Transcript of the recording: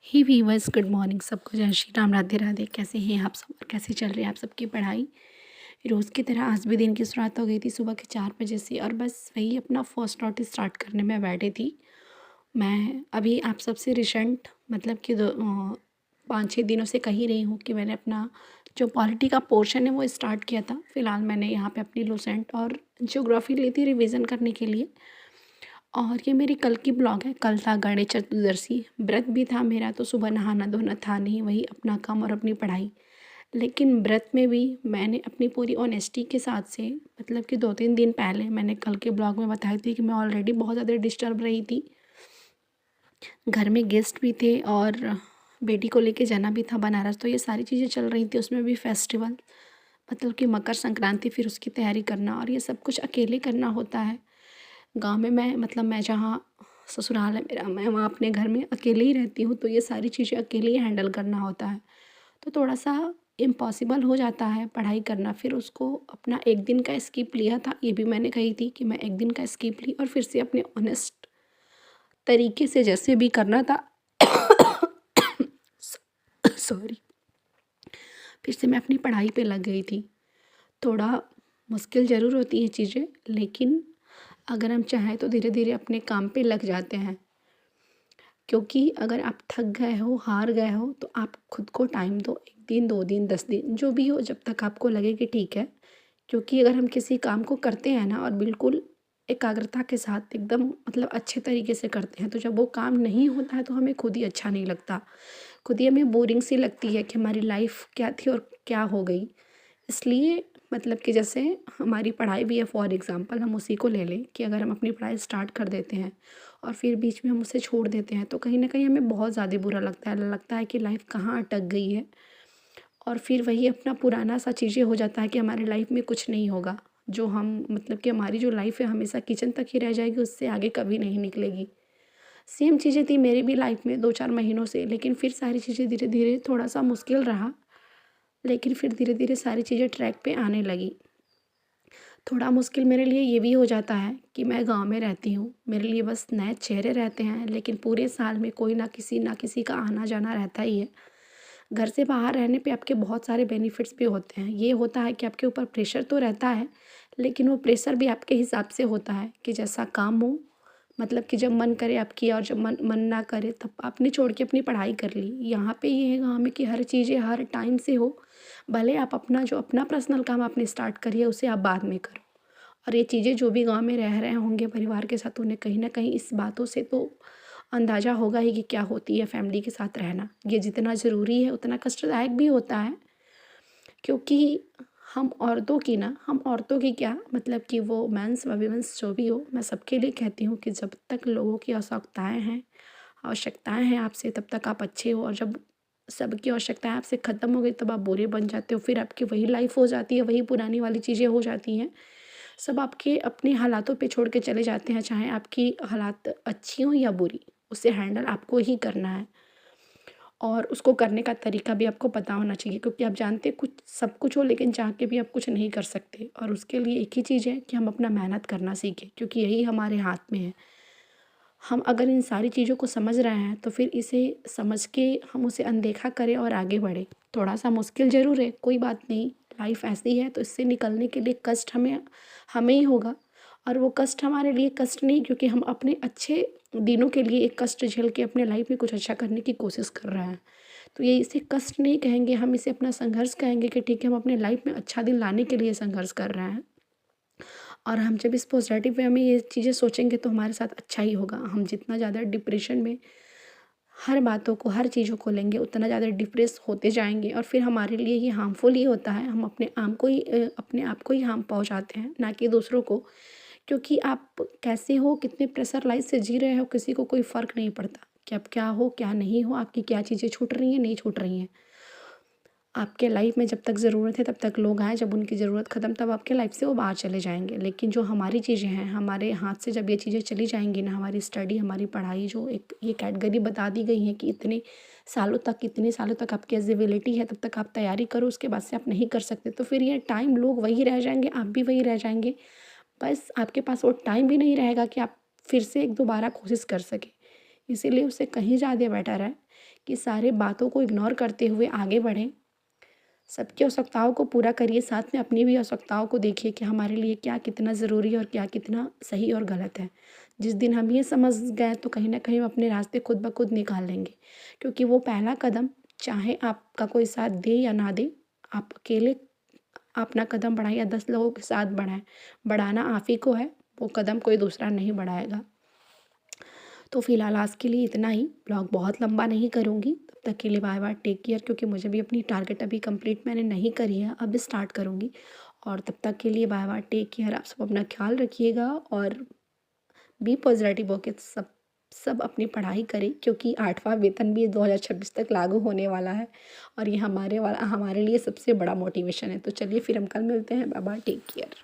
हे viewers, good morning सबको। जय श्री राम, राधे राधे। कैसे हैं आप सब और कैसे चल रही है आप सबकी पढ़ाई? रोज़ की तरह आज भी दिन की शुरुआत हो गई थी सुबह के 4 बजे से, और बस वही अपना फर्स्ट नोट स्टार्ट करने में बैठी थी। मैं अभी आप सबसे रिसेंट मतलब कि 5-6 दिनों से कह ही रही हूँ कि मैंने अपना जो पॉलिटी का पोर्शन है वो स्टार्ट किया था। फ़िलहाल मैंने यहाँ पे अपनी लुसेंट और ज्योग्राफी ली थी रिवीजन करने के लिए। और ये मेरी कल की ब्लॉग है। कल था गणेश चतुर्दशी, व्रत भी था मेरा, तो सुबह नहाना धोना था नहीं, वही अपना काम और अपनी पढ़ाई। लेकिन व्रत में भी मैंने अपनी पूरी ऑनेस्टी के साथ से मतलब कि 2-3 दिन पहले मैंने कल के ब्लॉग में बताई थी कि मैं ऑलरेडी बहुत ज़्यादा डिस्टर्ब रही थी। घर में गेस्ट भी थे और बेटी को लेके जाना भी था बनारस, तो ये सारी चीज़ें चल रही थी। उसमें भी फेस्टिवल मतलब कि मकर संक्रांति, फिर उसकी तैयारी करना, और ये सब कुछ अकेले करना होता है। गाँव में मैं मतलब मैं जहाँ ससुराल है मेरा, मैं वहाँ अपने घर में अकेले ही रहती हूँ, तो ये सारी चीज़ें अकेले ही हैंडल करना होता है। तो थोड़ा-सा इम्पॉसिबल हो जाता है पढ़ाई करना। फिर उसको अपना 1 दिन का स्किप लिया था, ये भी मैंने कही थी कि मैं 1 दिन का स्किप ली और फिर से अपने ऑनेस्ट तरीके से जैसे भी करना था सॉरी, फिर से मैं अपनी पढ़ाई पे लग गई थी। थोड़ा मुश्किल ज़रूर होती हैं चीज़ें, लेकिन अगर हम चाहें तो धीरे-धीरे अपने काम पे लग जाते हैं। क्योंकि अगर आप थक गए हो, हार गए हो, तो आप खुद को टाइम दो। 1 दिन, 2 दिन, 10 दिन, जो भी हो, जब तक आपको लगे कि ठीक है। क्योंकि अगर हम किसी काम को करते हैं ना और बिल्कुल एकाग्रता के साथ एकदम मतलब अच्छे तरीके से करते हैं, तो जब वो काम नहीं होता है तो हमें खुद ही अच्छा नहीं लगता। खुद ही हमें बोरिंग सी लगती है कि हमारी लाइफ़ क्या थी और क्या हो गई। इसलिए मतलब कि जैसे हमारी पढ़ाई भी है, फॉर एग्ज़ाम्पल हम उसी को ले लें कि अगर हम अपनी पढ़ाई स्टार्ट कर देते हैं और फिर बीच में हम उसे छोड़ देते हैं, तो कहीं न कहीं हमें बहुत ज़्यादा बुरा लगता है कि लाइफ़ कहाँ अटक गई है। और फिर वही अपना पुराना सा चीज़ें हो जाता है कि हमारी लाइफ़ में कुछ नहीं होगा। जो हम मतलब कि हमारी जो लाइफ़ है हमेशा किचन तक ही रह जाएगी, उससे आगे कभी नहीं निकलेगी। सेम चीज़ें थी मेरी भी लाइफ़ में 2-4 महीनों से, लेकिन फिर सारी चीज़ें धीरे-धीरे थोड़ा-सा मुश्किल रहा, लेकिन फिर धीरे-धीरे सारी चीज़ें ट्रैक पे आने लगी। थोड़ा मुश्किल मेरे लिए ये भी हो जाता है कि मैं गाँव में रहती हूँ। मेरे लिए बस नए चेहरे रहते हैं, लेकिन पूरे साल में कोई ना किसी का आना-जाना रहता ही है। घर से बाहर रहने पे आपके बहुत सारे बेनिफिट्स भी होते हैं। ये होता है कि आपके ऊपर प्रेशर तो रहता है, लेकिन वो प्रेशर भी आपके हिसाब से होता है कि जैसा काम हो, मतलब कि जब मन करे आप किया और जब मन मन ना करे तब आपने छोड़ के अपनी पढ़ाई कर ली। यहाँ पे ये है गाँव में कि हर चीज़ें हर टाइम से हो, भले आप अपना जो अपना पर्सनल काम आपने स्टार्ट करी है उसे आप बाद में करो। और ये चीज़ें जो भी गाँव में रह रहे होंगे परिवार के साथ, उन्हें कहीं न कहीं इस बातों से तो अंदाज़ा होगा ही कि क्या होती है फैमिली के साथ रहना। ये जितना ज़रूरी है उतना कष्टदायक भी होता है, क्योंकि हम औरतों की क्या मतलब कि वो मेंस व वुमेन्स जो भी हो, मैं सबके लिए कहती हूँ कि जब तक लोगों की आवश्यकताएँ हैं आपसे, तब तक आप अच्छे हो, और जब सबकी आवश्यकताएँ आपसे ख़त्म हो गई तब आप बुरे बन जाते हो। फिर आपकी वही लाइफ़ हो जाती है, वही पुरानी वाली चीज़ें हो जाती हैं। सब आपके अपने हालातों पे छोड़ के चले जाते हैं, चाहे आपकी हालात अच्छी हों या बुरी, उसे हैंडल आपको ही करना है। और उसको करने का तरीका भी आपको पता होना चाहिए, क्योंकि आप जानते हैं कुछ सब कुछ हो, लेकिन चाह के भी आप कुछ नहीं कर सकते, और उसके लिए एक ही चीज़ है कि हम अपना मेहनत करना सीखें, क्योंकि यही हमारे हाथ में है। हम अगर इन सारी चीज़ों को समझ रहे हैं तो फिर इसे समझ के हम उसे अनदेखा करें और आगे बढ़ें। थोड़ा-सा मुश्किल ज़रूर है, कोई बात नहीं, लाइफ़ ऐसी है, तो इससे निकलने के लिए कष्ट हमें हमें ही होगा। और वो कष्ट हमारे लिए कष्ट नहीं, क्योंकि हम अपने अच्छे दिनों के लिए एक कष्ट झेल के अपने लाइफ़ में कुछ अच्छा करने की कोशिश कर रहे हैं। तो ये इसे कष्ट नहीं कहेंगे, हम इसे अपना संघर्ष कहेंगे कि ठीक है, हम अपने लाइफ़ में अच्छा दिन लाने के लिए संघर्ष कर रहे हैं। और हम जब इस पॉजिटिव वे में ये चीज़ें सोचेंगे तो हमारे साथ अच्छा ही होगा। हम जितना ज़्यादा डिप्रेशन में हर बातों को, हर चीज़ों को लेंगे, उतना ज़्यादा डिप्रेस होते जाएँगे, और फिर हमारे लिए ये हार्मफुल ही होता है। हम अपने आप को ही हार्म पहुँचाते हैं, ना कि दूसरों को। क्योंकि आप कैसे हो, कितने प्रेशर लाइफ़ से जी रहे हो, किसी को कोई फ़र्क नहीं पड़ता कि आप क्या हो, क्या नहीं हो, आपकी क्या चीज़ें छूट रही हैं, नहीं छूट रही हैं। आपके लाइफ में जब तक ज़रूरत है तब तक लोग आएँ, जब उनकी ज़रूरत ख़त्म तब आपके लाइफ से वो बाहर चले जाएँगे। लेकिन जो हमारी चीज़ें हैं, हमारे हाथ से जब ये चीज़ें चली जाएँगी ना, हमारी स्टडी, हमारी पढ़ाई, जो एक ये कैटेगरी बता दी गई है कि इतने सालों तक आपकी एलिजिबिलिटी है, तब तक आप तैयारी करो, उसके बाद से आप नहीं कर सकते। तो फिर ये टाइम लोग वही रह जाएँगे, आप भी वही रह जाएँगे। बस आपके पास वो टाइम भी नहीं रहेगा कि आप फिर से एक दोबारा कोशिश कर सकें। इसीलिए उससे कहीं ज़्यादा बेटर है कि सारे बातों को इग्नोर करते हुए आगे बढ़ें। सबकी आवश्यकताओं को पूरा करिए, साथ में अपनी भी आवश्यकताओं को देखिए कि हमारे लिए क्या कितना ज़रूरी है और क्या कितना सही और गलत है। जिस दिन हम ये समझ गए तो कहीं न कहीं हम अपने रास्ते खुद ब खुद निकाल लेंगे, क्योंकि वो पहला कदम चाहे आपका कोई साथ दे या ना दे, आप अकेले अपना कदम बढ़ाएँ या 10 लोगों के साथ बढ़ाएँ, बढ़ाना आप ही को है, वो कदम कोई दूसरा नहीं बढ़ाएगा। तो फ़िलहाल आज के लिए इतना ही, ब्लॉग बहुत लंबा नहीं करूँगी। तब तक के लिए बाय बाय, टेक केयर, क्योंकि मुझे भी अपनी टारगेट अभी कंप्लीट मैंने नहीं करी है, अब स्टार्ट करूँगी। और तब तक के लिए बाय बाय, टेक केयर। आप सब अपना ख्याल रखिएगा और बी पॉजिटिव होके सब अपनी पढ़ाई करें, क्योंकि 8वां वेतन भी 2026 तक लागू होने वाला है और ये हमारे लिए सबसे बड़ा मोटिवेशन है। तो चलिए फिर हम कल मिलते हैं। Bye bye, take care.